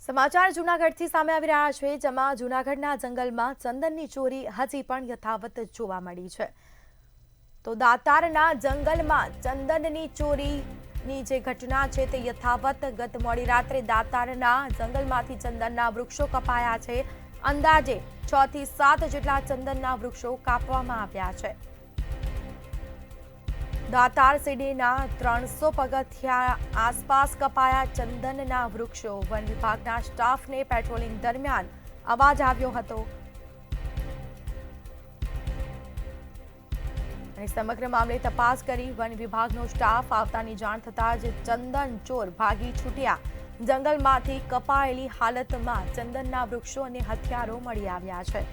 સમાચાર જૂનાગઢથી સામે આવી રહ્યા છે, જેમાં જૂનાગઢના જંગલમાં ચંદનની ચોરી હજી પણ યથાવત જોવા મળી છે. તો દાતારના જંગલમાં ચંદનની ચોરીની જે ઘટના છે તે યથાવત. ગત મોડી રાત્રે દાતારના જંગલમાંથી ચંદનના વૃક્ષો કપાયા છે. અંદાજે 6 થી 7 જેટલા ચંદનના વૃક્ષો કાપવામાં આવ્યા છે. દાતાર સીડીના 300 પગથિયા આસપાસ કપાયા ચંદનના વૃક્ષો. વન વિભાગના સ્ટાફને પેટ્રોલિંગ દરમિયાન અવાજ આવ્યો હતો અને સમગ્ર મામલે તપાસ કરી વન વિભાગનો સ્ટાફ આવતાની જાણ થતાં જ ચંદન ચોર ભાગી છૂટ્યા. જંગલમાંથી કપાયેલી હાલતમાં ચંદનના વૃક્ષો અને હથિયારો મળી આવ્યા છે,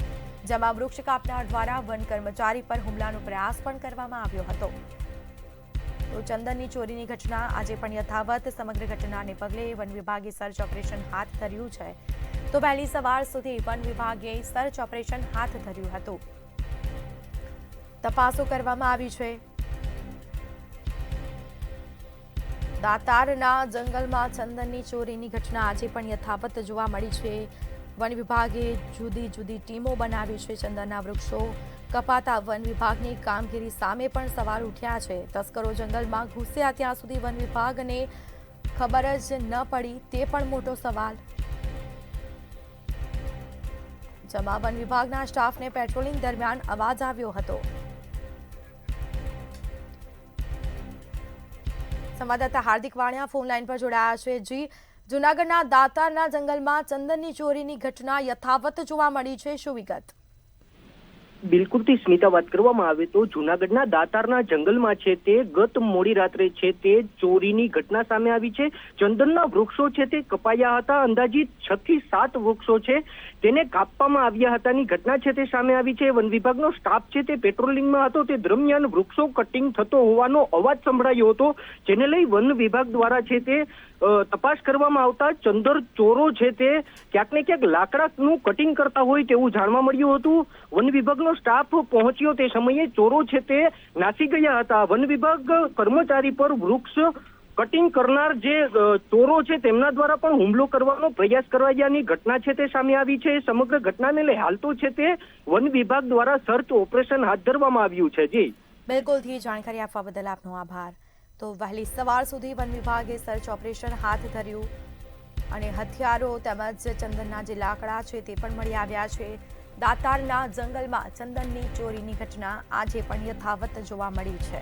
જેમાં વૃક્ષ કાપનાર દ્વારા વન કર્મચારી પર હુમલાનો પ્રયાસ પણ કરવામાં આવ્યો હતો. તો ચંદનની ચોરીની ઘટના આજે પણ યથાવત. સમગ્ર ઘટનાને પગલે વન વિભાગે સર્ચ ઓપરેશન હાથ ધર્યું છે. તો વહેલી સવાર સુધી વન વિભાગે સર્ચ ઓપરેશન હાથ ધર્યું હતું. તપાસો કરવામાં આવી છે. દાતારના જંગલમાં ચંદનની ચોરીની ઘટના આજે પણ યથાવત જોવા મળી છે. વન વિભાગે જુદી જુદી ટીમો બનાવી છે. ચંદનના વૃક્ષો કપાતા વન વિભાગની કામગીરી સામે પણ સવાલ ઉઠ્યા છે. તસ્કરો જંગલમાં ઘૂસ્યા ત્યાં સુધી વન વિભાગને ખબર જ ન પડી, તે પણ મોટો સવાલ. જેમાં વન વિભાગના સ્ટાફને પેટ્રોલિંગ દરમિયાન અવાજ આવ્યો હતો. સંવાદદાતા હાર્દિક વાણિયા ફોન લાઈન પર જોડાયા છે. જી, જૂનાગઢના દાતારના જંગલમાં ચંદનની ચોરીની ઘટના યથાવત જોવા મળી છે, શું વિગત? બિલકુલથી સ્મિતા, વાત કરવામાં આવે તો જૂનાગઢના દાતારના જંગલમાં છે તે ગત મોડી રાત્રે છે તે ચોરીની ઘટના સામે આવી છે. ચંદનના વૃક્ષો છે તે કપાયા હતા. અંદાજિત 6 થી 7 વૃક્ષો છે તેને કાપવામાં આવ્યા હતાની ઘટના છે તે સામે આવી છે. વન વિભાગનો સ્ટાફ છે તે પેટ્રોલિંગમાં હતો. તે દરમિયાન વૃક્ષો કટિંગ થતો હોવાનો અવાજ સંભળાયો હતો, જેને લઈ વન વિભાગ દ્વારા છે તે તપાસ કરવામાં આવતા ચંદર ચોરો છે તે ક્યાંક ને ક્યાંક લાકડાનું કટિંગ કરતા હોય તેવું જાણવા મળ્યું હતું. વન વિભાગનો સ્ટાફ પહોંચ્યો તે સમયે ચોરો છે તે નાસી ગયા હતા. વન વિભાગ કર્મચારી પર વૃક્ષ કટિંગ કરનાર જે ચોરો છે તેમના દ્વારા પણ હુમલો કરવાનો પ્રયાસ કરવાની ઘટના છે તે સામે આવી છે. સમગ્ર ઘટનાને લઈ હાલ તો છે તે વન વિભાગ દ્વારા સર્ચ ઓપરેશન હાથ ધરવામાં આવ્યું છે. જી બિલકુલથી જાણકારી આપવા બદલ આપનો આભાર. તો વહેલી સવાર સુધી વન વિભાગે સર્ચ ઓપરેશન હાથ ધર્યું અને હથિયારો તેમજ ચંદનના જે લાકડા છે તે પણ મળી આવ્યા છે. દાતારના જંગલમાં ચંદનની ચોરીની ઘટના આજે પણ યથાવત જોવા મળી છે.